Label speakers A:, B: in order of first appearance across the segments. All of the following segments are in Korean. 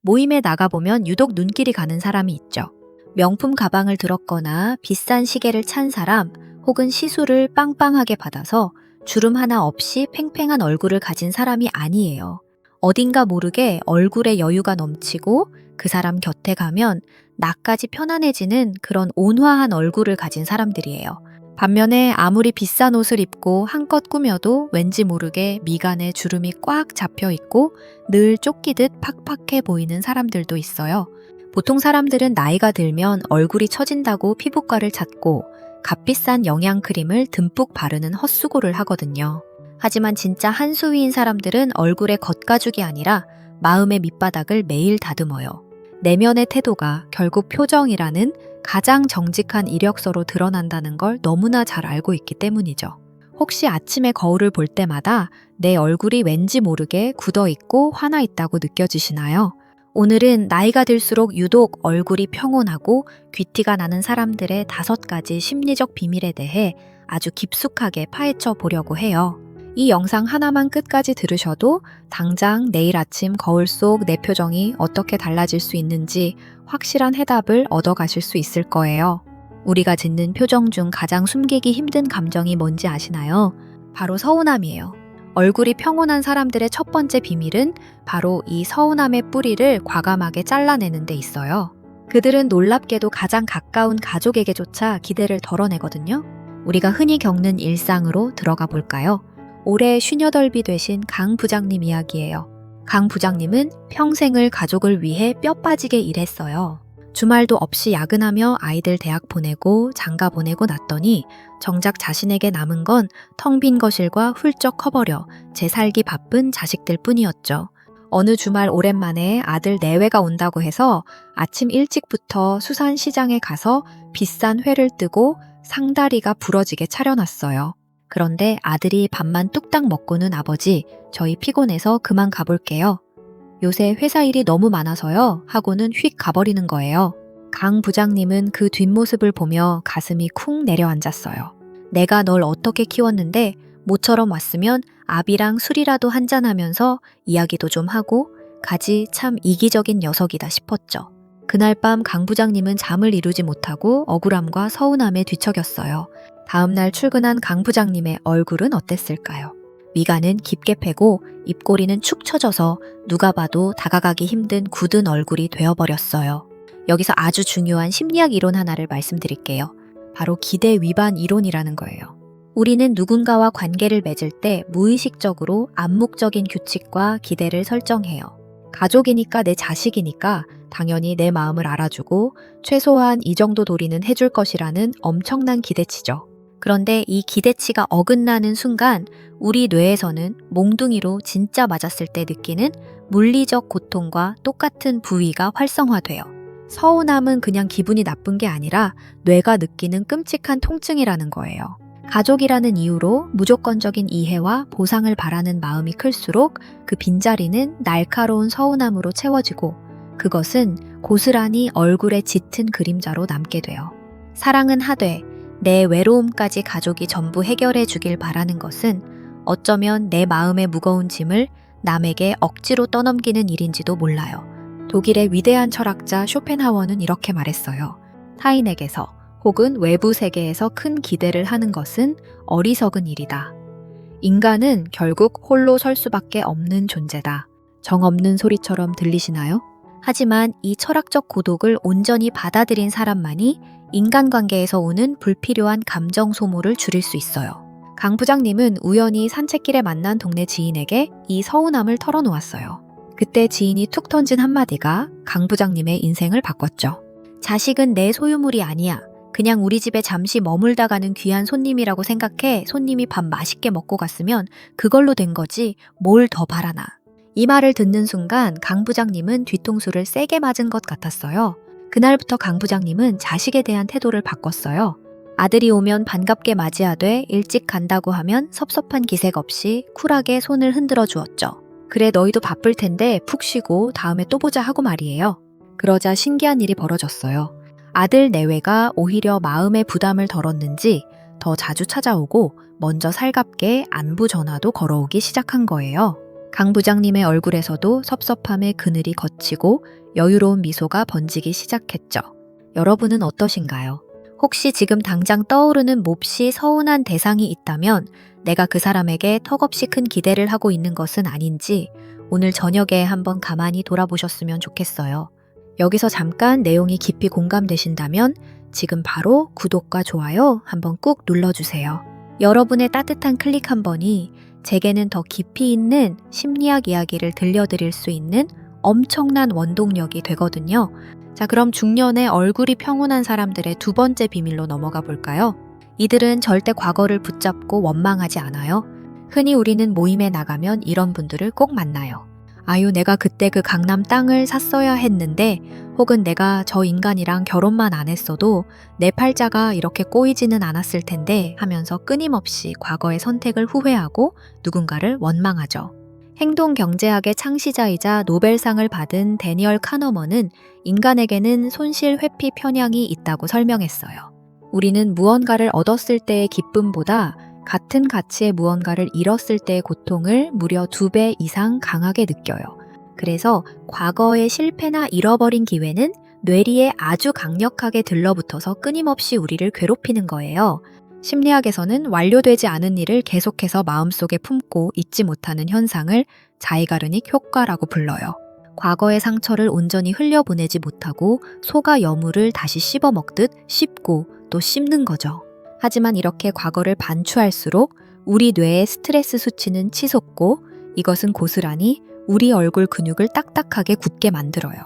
A: 모임에 나가보면 유독 눈길이 가는 사람이 있죠. 명품 가방을 들었거나 비싼 시계를 찬 사람, 혹은 시술을 빵빵하게 받아서 주름 하나 없이 팽팽한 얼굴을 가진 사람이 아니에요. 어딘가 모르게 얼굴에 여유가 넘치고 그 사람 곁에 가면 나까지 편안해지는 그런 온화한 얼굴을 가진 사람들이에요. 반면에 아무리 비싼 옷을 입고 한껏 꾸며도 왠지 모르게 미간에 주름이 꽉 잡혀 있고 늘 쫓기듯 팍팍해 보이는 사람들도 있어요. 보통 사람들은 나이가 들면 얼굴이 처진다고 피부과를 찾고 값비싼 영양크림을 듬뿍 바르는 헛수고를 하거든요. 하지만 진짜 한수위인 사람들은 얼굴의 겉가죽이 아니라 마음의 밑바닥을 매일 다듬어요. 내면의 태도가 결국 표정이라는 가장 정직한 이력서로 드러난다는 걸 너무나 잘 알고 있기 때문이죠. 혹시 아침에 거울을 볼 때마다 내 얼굴이 왠지 모르게 굳어있고 화나있다고 느껴지시나요? 오늘은 나이가 들수록 유독 얼굴이 평온하고 귀티가 나는 사람들의 5가지 심리적 비밀에 대해 아주 깊숙하게 파헤쳐 보려고 해요. 이 영상 하나만 끝까지 들으셔도 당장 내일 아침 거울 속 내 표정이 어떻게 달라질 수 있는지 확실한 해답을 얻어가실 수 있을 거예요. 우리가 짓는 표정 중 가장 숨기기 힘든 감정이 뭔지 아시나요? 바로 서운함이에요. 얼굴이 평온한 사람들의 첫 번째 비밀은 바로 이 서운함의 뿌리를 과감하게 잘라내는 데 있어요. 그들은 놀랍게도 가장 가까운 가족에게조차 기대를 덜어내거든요. 우리가 흔히 겪는 일상으로 들어가 볼까요? 올해 58이 되신 강 부장님 이야기예요. 강 부장님은 평생을 가족을 위해 뼈 빠지게 일했어요. 주말도 없이 야근하며 아이들 대학 보내고 장가 보내고 났더니 정작 자신에게 남은 건 텅 빈 거실과 훌쩍 커버려 재살기 바쁜 자식들 뿐이었죠. 어느 주말 오랜만에 아들 내외가 온다고 해서 아침 일찍부터 수산시장에 가서 비싼 회를 뜨고 상다리가 부러지게 차려놨어요. 그런데 아들이 밥만 뚝딱 먹고는 아버지, 저희 피곤해서 그만 가볼게요. 요새 회사 일이 너무 많아서요 하고는 휙 가버리는 거예요. 강 부장님은 그 뒷모습을 보며 가슴이 쿵 내려앉았어요. 내가 널 어떻게 키웠는데 모처럼 왔으면 밥이랑 술이라도 한잔하면서 이야기도 좀 하고 가지 참 이기적인 녀석이다 싶었죠. 그날 밤 강 부장님은 잠을 이루지 못하고 억울함과 서운함에 뒤척였어요. 다음날 출근한 강 부장님의 얼굴은 어땠을까요? 미간은 깊게 패고 입꼬리는 축 처져서 누가 봐도 다가가기 힘든 굳은 얼굴이 되어버렸어요. 여기서 아주 중요한 심리학 이론 하나를 말씀드릴게요. 바로 기대 위반 이론이라는 거예요. 우리는 누군가와 관계를 맺을 때 무의식적으로 암묵적인 규칙과 기대를 설정해요. 가족이니까 내 자식이니까 당연히 내 마음을 알아주고 최소한 이 정도 도리는 해줄 것이라는 엄청난 기대치죠. 그런데 이 기대치가 어긋나는 순간 우리 뇌에서는 몽둥이로 진짜 맞았을 때 느끼는 물리적 고통과 똑같은 부위가 활성화돼요. 서운함은 그냥 기분이 나쁜 게 아니라 뇌가 느끼는 끔찍한 통증이라는 거예요. 가족이라는 이유로 무조건적인 이해와 보상을 바라는 마음이 클수록 그 빈자리는 날카로운 서운함으로 채워지고 그것은 고스란히 얼굴에 짙은 그림자로 남게 돼요. 사랑은 하되 내 외로움까지 가족이 전부 해결해 주길 바라는 것은 어쩌면 내 마음의 무거운 짐을 남에게 억지로 떠넘기는 일인지도 몰라요. 독일의 위대한 철학자 쇼펜하워는 이렇게 말했어요. 타인에게서 혹은 외부 세계에서 큰 기대를 하는 것은 어리석은 일이다. 인간은 결국 홀로 설 수밖에 없는 존재다. 정없는 소리처럼 들리시나요? 하지만 이 철학적 고독을 온전히 받아들인 사람만이 인간관계에서 오는 불필요한 감정 소모를 줄일 수 있어요. 강 부장님은 우연히 산책길에 만난 동네 지인에게 이 서운함을 털어놓았어요. 그때 지인이 툭 던진 한마디가 강 부장님의 인생을 바꿨죠. 자식은 내 소유물이 아니야. 그냥 우리 집에 잠시 머물다 가는 귀한 손님이라고 생각해 손님이 밥 맛있게 먹고 갔으면 그걸로 된 거지 뭘 더 바라나. 이 말을 듣는 순간 강 부장님은 뒤통수를 세게 맞은 것 같았어요. 그날부터 강 부장님은 자식에 대한 태도를 바꿨어요. 아들이 오면 반갑게 맞이하되 일찍 간다고 하면 섭섭한 기색 없이 쿨하게 손을 흔들어 주었죠. 그래 너희도 바쁠 텐데 푹 쉬고 다음에 또 보자 하고 말이에요. 그러자 신기한 일이 벌어졌어요. 아들 내외가 오히려 마음의 부담을 덜었는지 더 자주 찾아오고 먼저 살갑게 안부 전화도 걸어오기 시작한 거예요. 강 부장님의 얼굴에서도 섭섭함의 그늘이 걷히고 여유로운 미소가 번지기 시작했죠. 여러분은 어떠신가요? 혹시 지금 당장 떠오르는 몹시 서운한 대상이 있다면 내가 그 사람에게 턱없이 큰 기대를 하고 있는 것은 아닌지 오늘 저녁에 한번 가만히 돌아보셨으면 좋겠어요. 여기서 잠깐 내용이 깊이 공감되신다면 지금 바로 구독과 좋아요 한번 꾹 눌러주세요. 여러분의 따뜻한 클릭 한 번이 제게는 더 깊이 있는 심리학 이야기를 들려드릴 수 있는 엄청난 원동력이 되거든요. 자, 그럼 중년에 얼굴이 평온한 사람들의 두 번째 비밀로 넘어가 볼까요? 이들은 절대 과거를 붙잡고 원망하지 않아요. 흔히 우리는 모임에 나가면 이런 분들을 꼭 만나요. 아유, 내가 그때 그 강남 땅을 샀어야 했는데, 혹은 내가 저 인간이랑 결혼만 안 했어도 내 팔자가 이렇게 꼬이지는 않았을 텐데 하면서 끊임없이 과거의 선택을 후회하고 누군가를 원망하죠. 행동경제학의 창시자이자 노벨상을 받은 데니얼 카너먼은 인간에게는 손실 회피 편향이 있다고 설명했어요. 우리는 무언가를 얻었을 때의 기쁨보다 같은 가치의 무언가를 잃었을 때의 고통을 무려 2배 이상 강하게 느껴요. 그래서 과거의 실패나 잃어버린 기회는 뇌리에 아주 강력하게 들러붙어서 끊임없이 우리를 괴롭히는 거예요. 심리학에서는 완료되지 않은 일을 계속해서 마음속에 품고 잊지 못하는 현상을 자이가르닉 효과라고 불러요. 과거의 상처를 온전히 흘려보내지 못하고 소가 여물을 다시 씹어먹듯 씹고 또 씹는 거죠. 하지만 이렇게 과거를 반추할수록 우리 뇌의 스트레스 수치는 치솟고 이것은 고스란히 우리 얼굴 근육을 딱딱하게 굳게 만들어요.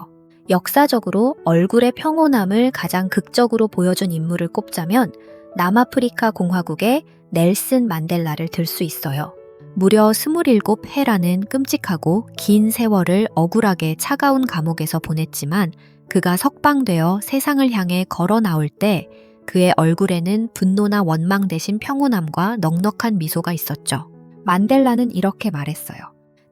A: 역사적으로 얼굴의 평온함을 가장 극적으로 보여준 인물을 꼽자면 남아프리카 공화국의 넬슨 만델라를 들 수 있어요. 무려 27해라는 끔찍하고 긴 세월을 억울하게 차가운 감옥에서 보냈지만 그가 석방되어 세상을 향해 걸어 나올 때 그의 얼굴에는 분노나 원망 대신 평온함과 넉넉한 미소가 있었죠. 만델라는 이렇게 말했어요.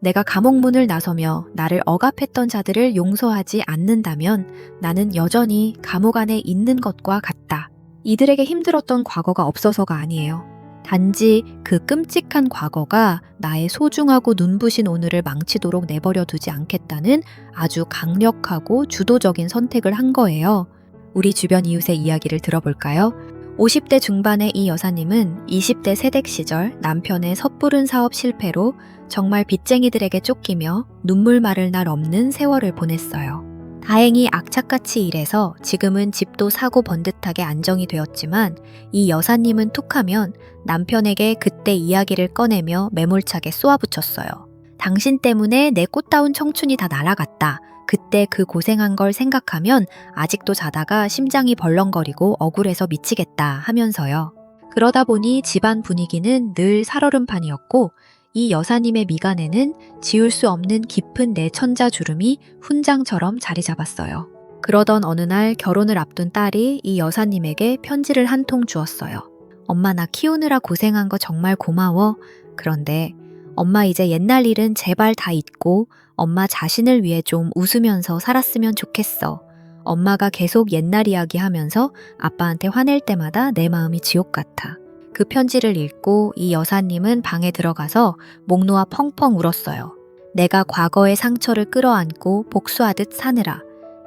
A: 내가 감옥 문을 나서며 나를 억압했던 자들을 용서하지 않는다면 나는 여전히 감옥 안에 있는 것과 같다. 이들에게 힘들었던 과거가 없어서가 아니에요. 단지 그 끔찍한 과거가 나의 소중하고 눈부신 오늘을 망치도록 내버려 두지 않겠다는 아주 강력하고 주도적인 선택을 한 거예요. 우리 주변 이웃의 이야기를 들어볼까요? 50대 중반의 이 여사님은 20대 새댁 시절 남편의 섣부른 사업 실패로 정말 빚쟁이들에게 쫓기며 눈물 마를 날 없는 세월을 보냈어요. 다행히 악착같이 일해서 지금은 집도 사고 번듯하게 안정이 되었지만 이 여사님은 툭하면 남편에게 그때 이야기를 꺼내며 매몰차게 쏘아붙였어요. 당신 때문에 내 꽃다운 청춘이 다 날아갔다. 그때 그 고생한 걸 생각하면 아직도 자다가 심장이 벌렁거리고 억울해서 미치겠다 하면서요. 그러다 보니 집안 분위기는 늘 살얼음판이었고 이 여사님의 미간에는 지울 수 없는 깊은 내천자 주름이 훈장처럼 자리 잡았어요. 그러던 어느 날 결혼을 앞둔 딸이 이 여사님에게 편지를 한 통 주었어요. 엄마, 나 키우느라 고생한 거 정말 고마워. 그런데 엄마, 이제 옛날 일은 제발 다 잊고 엄마 자신을 위해 좀 웃으면서 살았으면 좋겠어. 엄마가 계속 옛날 이야기 하면서 아빠한테 화낼 때마다 내 마음이 지옥 같아. 그 편지를 읽고 이 여사님은 방에 들어가서 목 놓아 펑펑 울었어요. 내가 과거의 상처를 끌어안고 복수하듯 사느라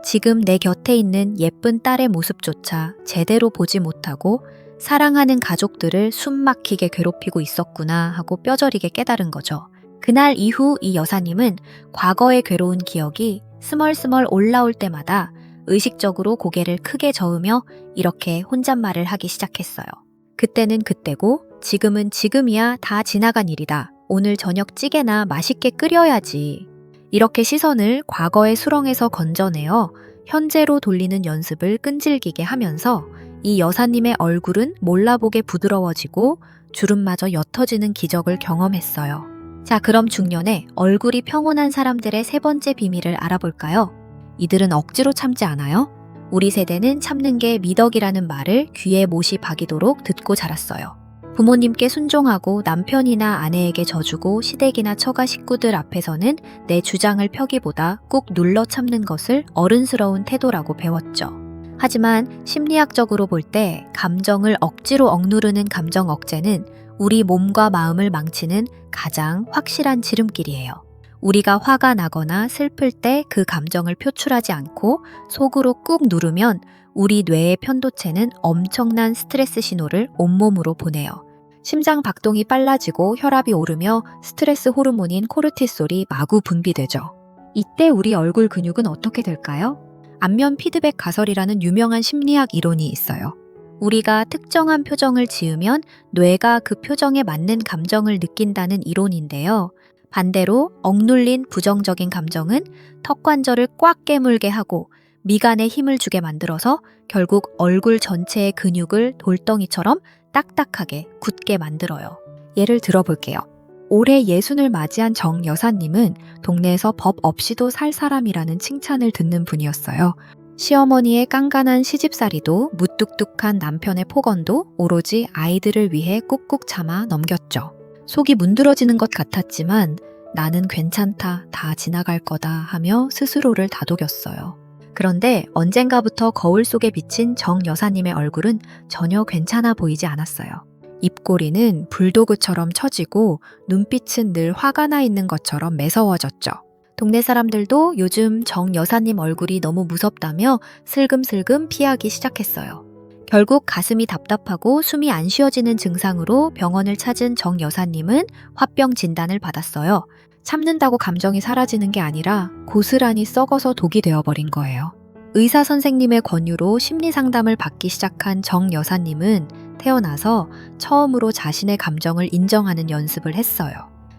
A: 지금 내 곁에 있는 예쁜 딸의 모습조차 제대로 보지 못하고 사랑하는 가족들을 숨막히게 괴롭히고 있었구나 하고 뼈저리게 깨달은 거죠. 그날 이후 이 여사님은 과거의 괴로운 기억이 스멀스멀 올라올 때마다 의식적으로 고개를 크게 저으며 이렇게 혼잣말을 하기 시작했어요. 그때는 그때고 지금은 지금이야 다 지나간 일이다. 오늘 저녁 찌개나 맛있게 끓여야지. 이렇게 시선을 과거의 수렁에서 건져내어 현재로 돌리는 연습을 끈질기게 하면서 이 여사님의 얼굴은 몰라보게 부드러워지고 주름마저 옅어지는 기적을 경험했어요. 자, 그럼 중년에 얼굴이 평온한 사람들의 세 번째 비밀을 알아볼까요? 이들은 억지로 참지 않아요. 우리 세대는 참는 게 미덕이라는 말을 귀에 못이 박이도록 듣고 자랐어요. 부모님께 순종하고 남편이나 아내에게 져주고 시댁이나 처가 식구들 앞에서는 내 주장을 펴기보다 꾹 눌러 참는 것을 어른스러운 태도라고 배웠죠. 하지만 심리학적으로 볼 때 감정을 억지로 억누르는 감정 억제는 우리 몸과 마음을 망치는 가장 확실한 지름길이에요. 우리가 화가 나거나 슬플 때 그 감정을 표출하지 않고 속으로 꾹 누르면 우리 뇌의 편도체는 엄청난 스트레스 신호를 온몸으로 보내요. 심장 박동이 빨라지고 혈압이 오르며 스트레스 호르몬인 코르티솔이 마구 분비되죠. 이때 우리 얼굴 근육은 어떻게 될까요? 안면 피드백 가설이라는 유명한 심리학 이론이 있어요. 우리가 특정한 표정을 지으면 뇌가 그 표정에 맞는 감정을 느낀다는 이론인데요. 반대로 억눌린 부정적인 감정은 턱 관절을 꽉 깨물게 하고 미간에 힘을 주게 만들어서 결국 얼굴 전체의 근육을 돌덩이처럼 딱딱하게 굳게 만들어요. 예를 들어볼게요. 올해 예순을 맞이한 정 여사님은 동네에서 법 없이도 살 사람이라는 칭찬을 듣는 분이었어요. 시어머니의 깐깐한 시집살이도 무뚝뚝한 남편의 폭언도 오로지 아이들을 위해 꾹꾹 참아 넘겼죠. 속이 문드러지는 것 같았지만 나는 괜찮다, 다 지나갈 거다 하며 스스로를 다독였어요. 그런데 언젠가부터 거울 속에 비친 정 여사님의 얼굴은 전혀 괜찮아 보이지 않았어요. 입꼬리는 불도그처럼 처지고 눈빛은 늘 화가 나 있는 것처럼 매서워졌죠. 동네 사람들도 요즘 정 여사님 얼굴이 너무 무섭다며 슬금슬금 피하기 시작했어요. 결국 가슴이 답답하고 숨이 안 쉬어지는 증상으로 병원을 찾은 정 여사님은 화병 진단을 받았어요. 참는다고 감정이 사라지는 게 아니라 고스란히 썩어서 독이 되어버린 거예요. 의사 선생님의 권유로 심리 상담을 받기 시작한 정 여사님은 태어나서 처음으로 자신의 감정을 인정하는 연습을 했어요.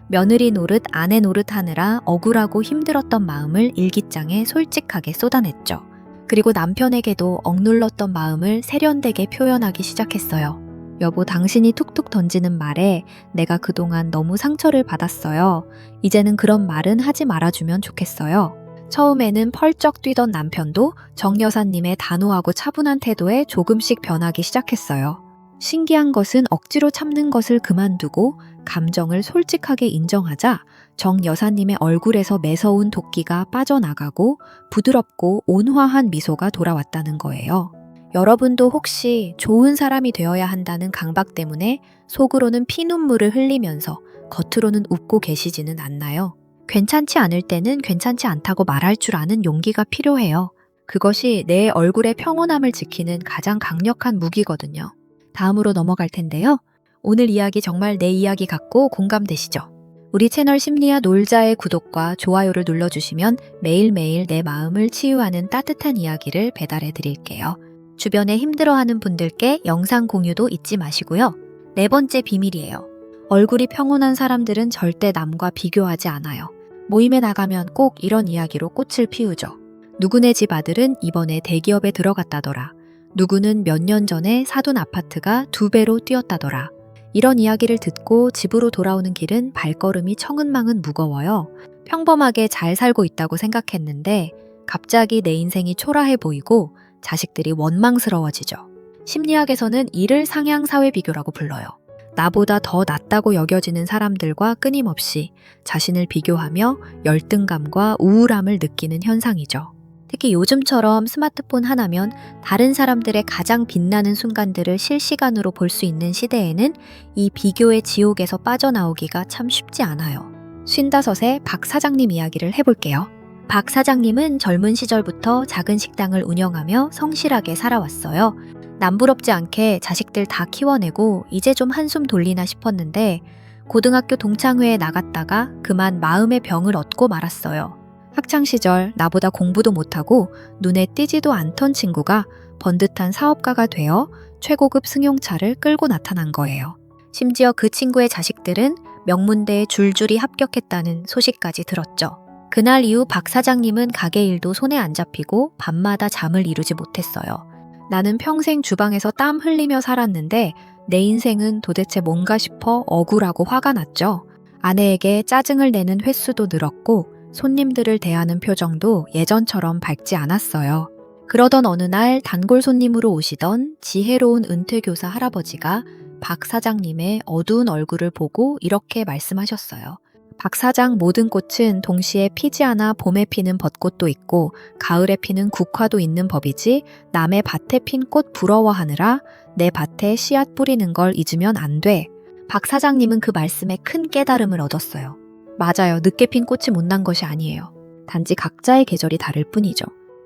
A: 며느리 노릇 아내 노릇 하느라 억울하고 힘들었던 마음을 일기장에 솔직하게 쏟아냈죠. 그리고 남편에게도 억눌렀던 마음을 세련되게 표현하기 시작했어요. 여보, 당신이 툭툭 던지는 말에 내가 그동안 너무 상처를 받았어요. 이제는 그런 말은 하지 말아주면 좋겠어요. 처음에는 펄쩍 뛰던 남편도 정 여사님의 단호하고 차분한 태도에 조금씩 변하기 시작했어요. 신기한 것은 억지로 참는 것을 그만두고 감정을 솔직하게 인정하자 정 여사님의 얼굴에서 매서운 도끼가 빠져나가고 부드럽고 온화한 미소가 돌아왔다는 거예요. 여러분도 혹시 좋은 사람이 되어야 한다는 강박 때문에 속으로는 피눈물을 흘리면서 겉으로는 웃고 계시지는 않나요? 괜찮지 않을 때는 괜찮지 않다고 말할 줄 아는 용기가 필요해요. 그것이 내 얼굴의 평온함을 지키는 가장 강력한 무기거든요. 다음으로 넘어갈 텐데요. 오늘 이야기 정말 내 이야기 같고 공감되시죠? 우리 채널 심리야 놀자의 구독과 좋아요를 눌러주시면 매일매일 내 마음을 치유하는 따뜻한 이야기를 배달해 드릴게요. 주변에 힘들어하는 분들께 영상 공유도 잊지 마시고요. 네 번째 비밀이에요. 얼굴이 평온한 사람들은 절대 남과 비교하지 않아요. 모임에 나가면 꼭 이런 이야기로 꽃을 피우죠. 누구네 집 아들은 이번에 대기업에 들어갔다더라. 누구는 몇 년 전에 사둔 아파트가 2배로 뛰었다더라. 이런 이야기를 듣고 집으로 돌아오는 길은 발걸음이 천근만근 무거워요. 평범하게 잘 살고 있다고 생각했는데 갑자기 내 인생이 초라해 보이고 자식들이 원망스러워지죠. 심리학에서는 이를 상향사회 비교라고 불러요. 나보다 더 낫다고 여겨지는 사람들과 끊임없이 자신을 비교하며 열등감과 우울함을 느끼는 현상이죠. 특히 요즘처럼 스마트폰 하나면 다른 사람들의 가장 빛나는 순간들을 실시간으로 볼 수 있는 시대에는 이 비교의 지옥에서 빠져나오기가 참 쉽지 않아요. 55세 박 사장님 이야기를 해볼게요. 박 사장님은 젊은 시절부터 작은 식당을 운영하며 성실하게 살아왔어요. 남부럽지 않게 자식들 다 키워내고 이제 좀 한숨 돌리나 싶었는데 고등학교 동창회에 나갔다가 그만 마음의 병을 얻고 말았어요. 학창시절 나보다 공부도 못하고 눈에 띄지도 않던 친구가 번듯한 사업가가 되어 최고급 승용차를 끌고 나타난 거예요. 심지어 그 친구의 자식들은 명문대에 줄줄이 합격했다는 소식까지 들었죠. 그날 이후 박 사장님은 가게 일도 손에 안 잡히고 밤마다 잠을 이루지 못했어요. 나는 평생 주방에서 땀 흘리며 살았는데 내 인생은 도대체 뭔가 싶어 억울하고 화가 났죠. 아내에게 짜증을 내는 횟수도 늘었고 손님들을 대하는 표정도 예전처럼 밝지 않았어요. 그러던 어느 날 단골 손님으로 오시던 지혜로운 은퇴교사 할아버지가 박 사장님의 어두운 얼굴을 보고 이렇게 말씀하셨어요. 박 사장, 모든 꽃은 동시에 피지 않아 봄에 피는 벚꽃도 있고 가을에 피는 국화도 있는 법이지 남의 밭에 핀 꽃 부러워하느라 내 밭에 씨앗 뿌리는 걸 잊으면 안 돼. 박 사장님은 그 말씀에 큰 깨달음을 얻었어요. 맞아요. 늦게 핀 꽃이 못난 것이 아니에요. 단지 각자의 계절이 다를 뿐이죠.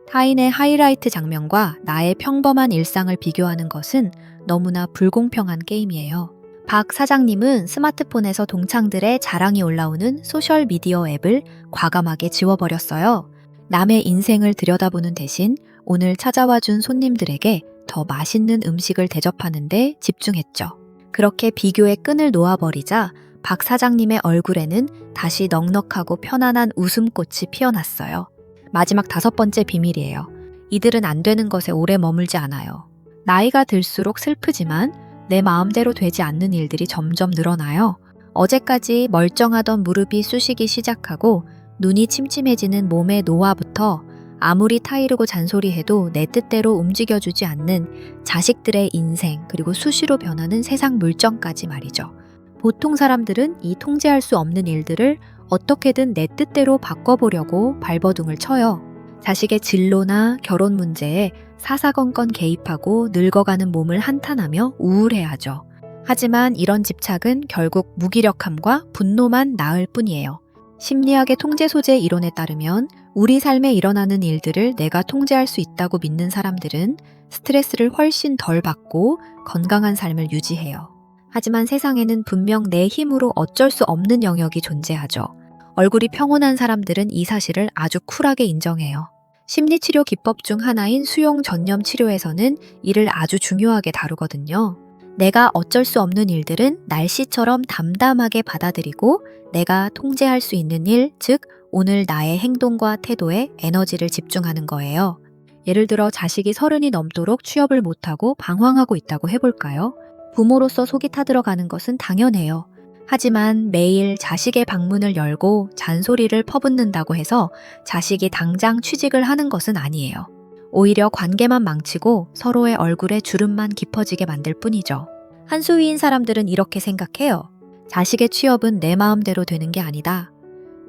A: 타인의 하이라이트 장면과 나의 평범한 일상을 비교하는 것은 너무나 불공평한 게임이에요. 박 사장님은 스마트폰에서 동창들의 자랑이 올라오는 소셜미디어 앱을 과감하게 지워버렸어요. 남의 인생을 들여다보는 대신 오늘 찾아와 준 손님들에게 더 맛있는 음식을 대접하는 데 집중했죠. 그렇게 비교의 끈을 놓아버리자 박 사장님의 얼굴에는 다시 넉넉하고 편안한 웃음꽃이 피어났어요. 마지막 5번째 비밀이에요. 이들은 안 되는 것에 오래 머물지 않아요. 나이가 들수록 슬프지만 내 마음대로 되지 않는 일들이 점점 늘어나요. 어제까지 멀쩡하던 무릎이 쑤시기 시작하고 눈이 침침해지는 몸의 노화부터 아무리 타이르고 잔소리해도 내 뜻대로 움직여주지 않는 자식들의 인생, 그리고 수시로 변하는 세상 물정까지 말이죠. 보통 사람들은 이 통제할 수 없는 일들을 어떻게든 내 뜻대로 바꿔보려고 발버둥을 쳐요. 자식의 진로나 결혼 문제에 사사건건 개입하고 늙어가는 몸을 한탄하며 우울해하죠. 하지만 이런 집착은 결국 무기력함과 분노만 낳을 뿐이에요. 심리학의 통제 소재 이론에 따르면 우리 삶에 일어나는 일들을 내가 통제할 수 있다고 믿는 사람들은 스트레스를 훨씬 덜 받고 건강한 삶을 유지해요. 하지만 세상에는 분명 내 힘으로 어쩔 수 없는 영역이 존재하죠. 얼굴이 평온한 사람들은 이 사실을 아주 쿨하게 인정해요. 심리치료 기법 중 하나인 수용 전념 치료에서는 이를 아주 중요하게 다루거든요. 내가 어쩔 수 없는 일들은 날씨처럼 담담하게 받아들이고 내가 통제할 수 있는 일, 즉 오늘 나의 행동과 태도에 에너지를 집중하는 거예요. 예를 들어 자식이 30이 넘도록 취업을 못하고 방황하고 있다고 해볼까요? 부모로서 속이 타들어가는 것은 당연해요. 하지만 매일 자식의 방문을 열고 잔소리를 퍼붓는다고 해서 자식이 당장 취직을 하는 것은 아니에요. 오히려 관계만 망치고 서로의 얼굴에 주름만 깊어지게 만들 뿐이죠. 한수위인 사람들은 이렇게 생각해요. 자식의 취업은 내 마음대로 되는 게 아니다.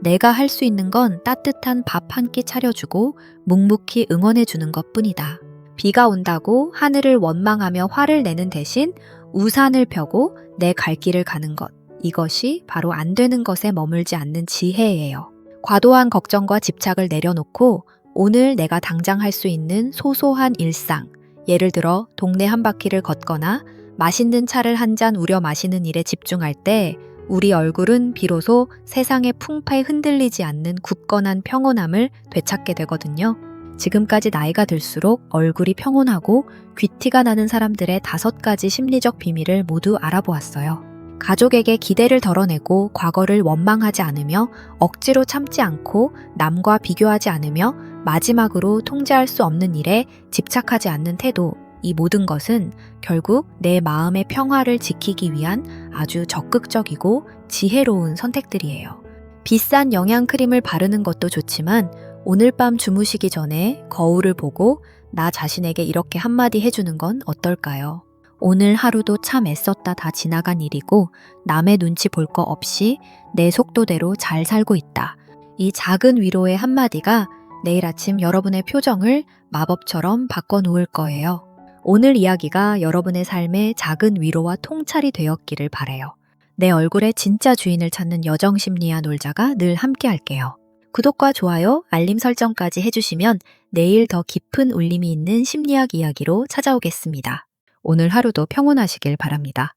A: 내가 할 수 있는 건 따뜻한 밥 한 끼 차려주고 묵묵히 응원해주는 것뿐이다. 비가 온다고 하늘을 원망하며 화를 내는 대신 우산을 펴고 내 갈 길을 가는 것. 이것이 바로 안 되는 것에 머물지 않는 지혜예요. 과도한 걱정과 집착을 내려놓고 오늘 내가 당장 할 수 있는 소소한 일상, 예를 들어 동네 한 바퀴를 걷거나 맛있는 차를 한 잔 우려 마시는 일에 집중할 때 우리 얼굴은 비로소 세상의 풍파에 흔들리지 않는 굳건한 평온함을 되찾게 되거든요. 지금까지 나이가 들수록 얼굴이 평온하고 귀티가 나는 사람들의 5가지 심리적 비밀을 모두 알아보았어요. 가족에게 기대를 덜어내고 과거를 원망하지 않으며 억지로 참지 않고 남과 비교하지 않으며 마지막으로 통제할 수 없는 일에 집착하지 않는 태도, 이 모든 것은 결국 내 마음의 평화를 지키기 위한 아주 적극적이고 지혜로운 선택들이에요. 비싼 영양크림을 바르는 것도 좋지만 오늘 밤 주무시기 전에 거울을 보고 나 자신에게 이렇게 한마디 해주는 건 어떨까요? 오늘 하루도 참 애썼다 다 지나간 일이고 남의 눈치 볼 거 없이 내 속도대로 잘 살고 있다. 이 작은 위로의 한마디가 내일 아침 여러분의 표정을 마법처럼 바꿔놓을 거예요. 오늘 이야기가 여러분의 삶에 작은 위로와 통찰이 되었기를 바라요. 내 얼굴의 진짜 주인을 찾는 여정심리학 놀자가 늘 함께 할게요. 구독과 좋아요, 알림 설정까지 해주시면 내일 더 깊은 울림이 있는 심리학 이야기로 찾아오겠습니다. 오늘 하루도 평온하시길 바랍니다.